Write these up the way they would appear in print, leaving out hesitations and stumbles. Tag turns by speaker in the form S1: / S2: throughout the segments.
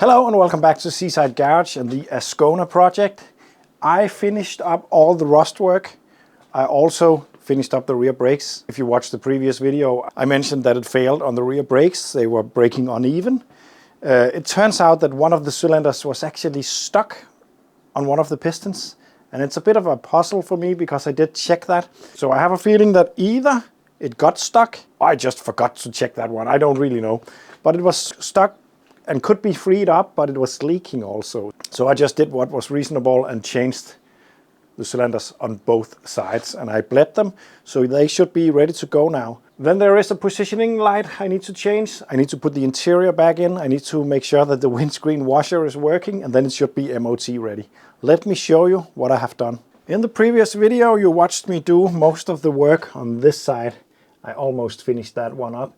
S1: Hello and welcome back to Seaside Garage and the Ascona project. I finished up all the rust work. I also finished up the rear brakes. If you watched the previous video, I mentioned that it failed on the rear brakes. They were braking uneven. It turns out that one of the cylinders was actually stuck on one of the pistons. And it's a bit of a puzzle for me because I did check that. So I have a feeling that either it got stuck, or I just forgot to check that one. I don't really know. But it was stuck and could be freed up, but it was leaking also. So I just did what was reasonable and changed the cylinders on both sides, and I bled them, so they should be ready to go now. Then there is a positioning light I need to change. I need to put the interior back in. I need to make sure that the windscreen washer is working, and then it should be MOT ready. Let me show you what I have done. In the previous video you watched me do most of the work on this side. I almost finished that one up.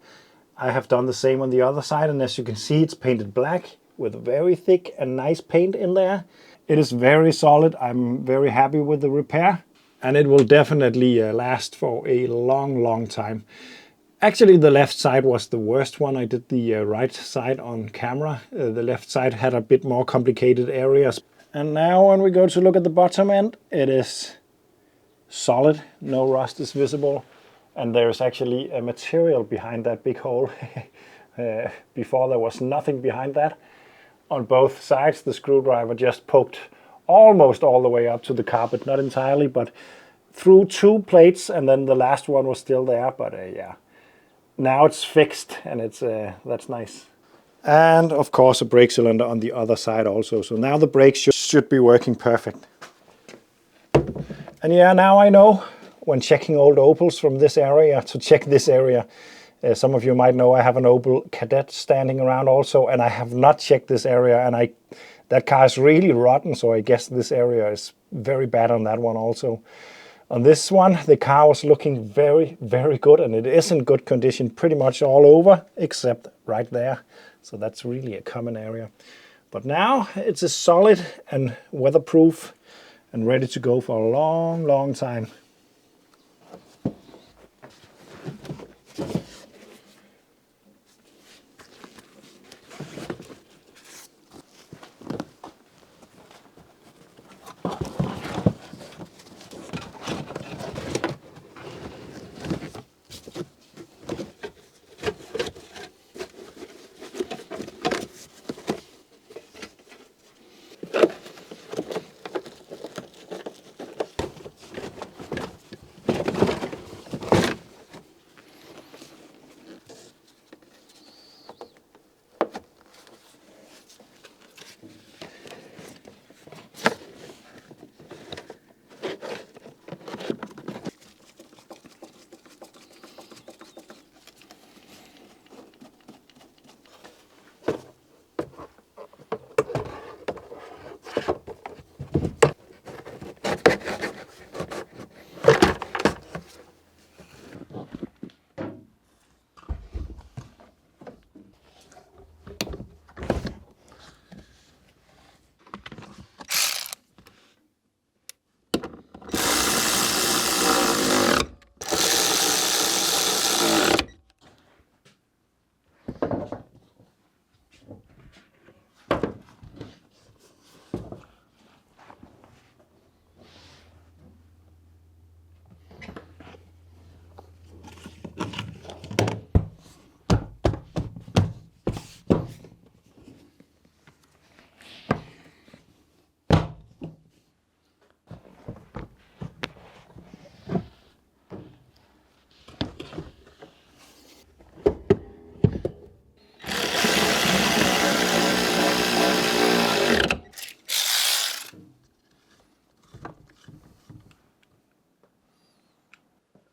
S1: I have done the same on the other side, and as you can see, it's painted black with very thick and nice paint in there. It is very solid. I'm very happy with the repair, and it will definitely last for a long time. Actually, the left side was the worst one. I did the right side on camera. The left side had a bit more complicated areas. And now when we go to look at the bottom end, it is solid. No rust is visible. And there's actually a material behind that big hole. Before there was nothing behind that. On both sides the screwdriver just poked almost all the way up to the carpet. Not entirely, but through two plates, and then the last one was still there. But yeah, now it's fixed, and it's that's nice. And of course a brake cylinder on the other side also. So now the brakes should be working perfect. And yeah, now I know, when checking old Opels from this area, to check this area. Some of you might know I have an Opel Kadett standing around also, and I have not checked this area, and that car is really rotten, so I guess this area is very bad on that one also. On this one, the car was looking very good, and it is in good condition pretty much all over, except right there. So that's really a common area. But now it's a solid and weatherproof and ready to go for a long time.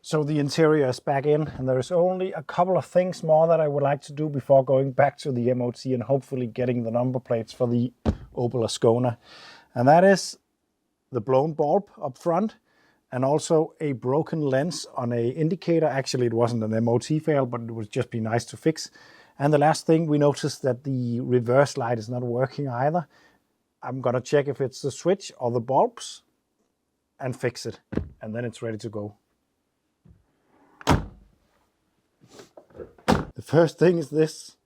S1: So the interior is back in, and there is only a couple of things more that I would like to do before going back to the MOT and hopefully getting the number plates for the Opel Ascona. And that is the blown bulb up front, and also a broken lens on a indicator. Actually, it wasn't an MOT fail, but it would just be nice to fix. And the last thing, we noticed that the reverse light is not working either. I'm gonna check if it's the switch or the bulbs and fix it, and then it's ready to go. The first thing is this.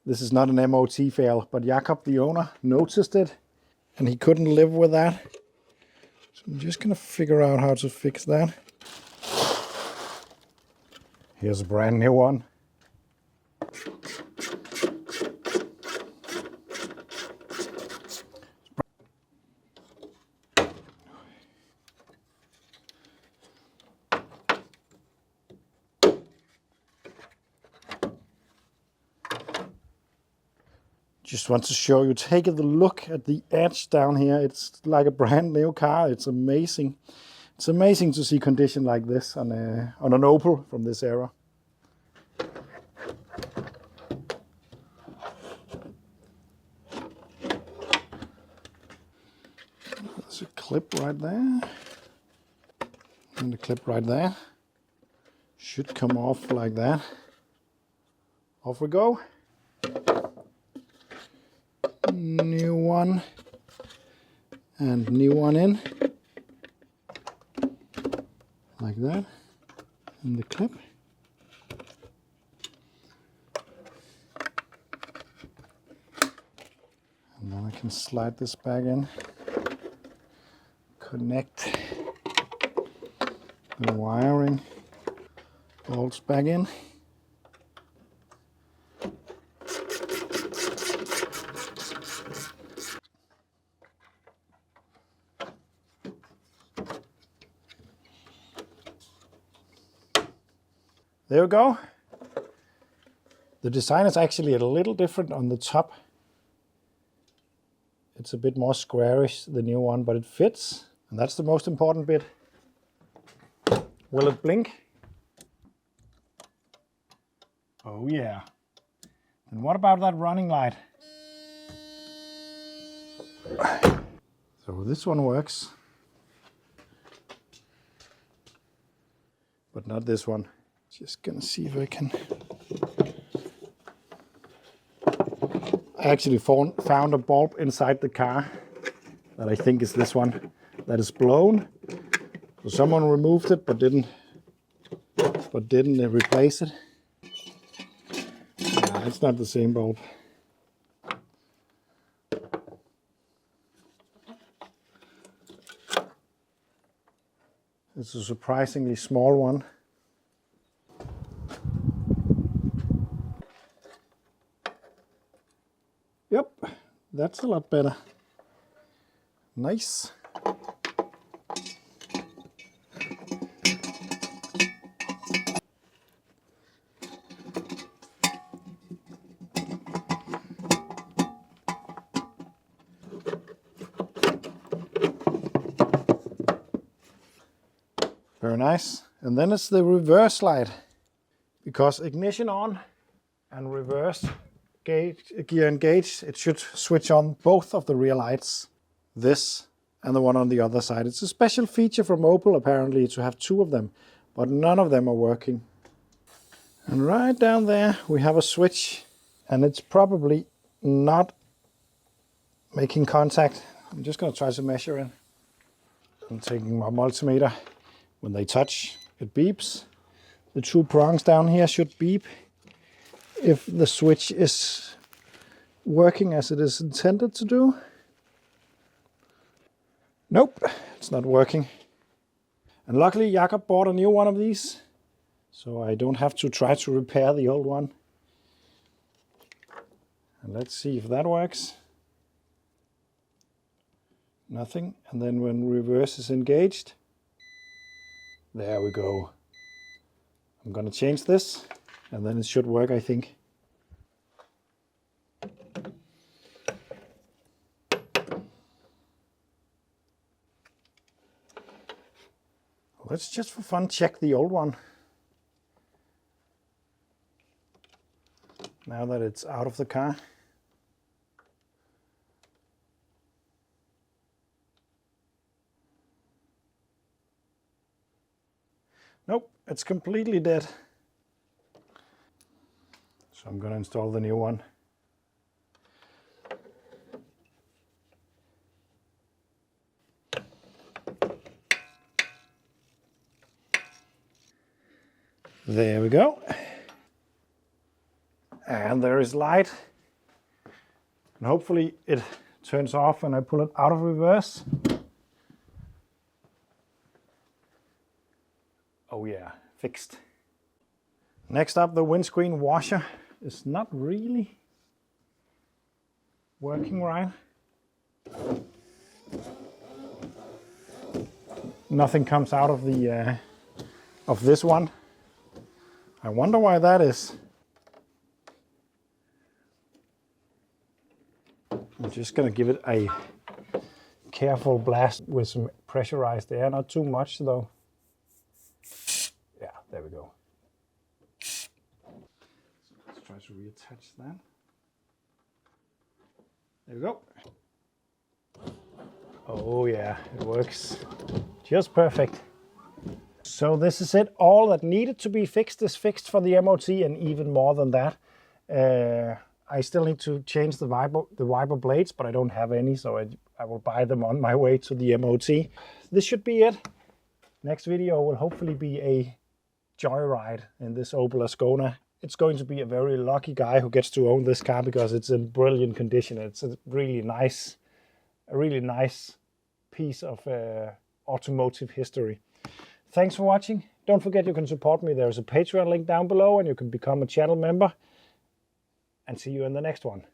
S1: This is not an MOT fail, but Jakob, the owner, noticed it and he couldn't live with that. So I'm just gonna figure out how to fix that. Here's a brand new one. Just want to show you, take a look at the edge down here. It's like a brand new car. It's amazing. It's amazing to see condition like this on an Opel from this era. There's a clip right there. And the clip right there. Should come off like that. Off we go. New one and new one in like that, and the clip, and then I can slide this back in, connect the wiring, bolts back in. There we go. The design is actually a little different on the top. It's a bit more squarish, the new one, but it fits. And that's the most important bit. Will it blink? Oh yeah. And what about that running light? So this one works. But not this one. Just gonna see if I can. I actually found a bulb inside the car that I think is this one that is blown. So someone removed it but didn't replace it. Nah, it's not the same bulb. It's a surprisingly small one. Yep, that's a lot better. Nice. Very nice. And then it's the reverse light, because ignition on and reverse gear engaged, it should switch on both of the rear lights, this and the one on the other side. It's a special feature from Opel apparently to have two of them, but none of them are working. And right down there we have a switch, and it's probably not making contact. I'm just going to try to measure it. I'm taking my multimeter. When they touch, it beeps. The two prongs down here should beep if the switch is working as it is intended to do. Nope, it's not working. And luckily Jakob bought a new one of these, so I don't have to try to repair the old one. And let's see if that works. Nothing. And then when reverse is engaged, there we go. I'm gonna change this, and then it should work, I think. Let's just for fun check the old one. Now that it's out of the car. Nope, it's completely dead. So I'm going to install the new one. There we go. And there is light And hopefully it turns off when I pull it out of reverse. Oh yeah, fixed. Next up, the windscreen washer is not really working right. Nothing comes out of the of this one. I wonder why that is. I'm just gonna give it a careful blast with some pressurized air, not too much though. Yeah, there we go. So let's try to reattach that. There we go. Oh yeah, it works just perfect. So this is it. All that needed to be fixed is fixed for the MOT, and even more than that. I still need to change the wiper blades, but I don't have any, so I will buy them on my way to the MOT. This should be it. Next video will hopefully be a joyride in this Opel Ascona. It's going to be a very lucky guy who gets to own this car because it's in brilliant condition. It's a really nice piece of automotive history. Thanks for watching. Don't forget you can support me. There's a Patreon link down below and you can become a channel member. And see you in the next one.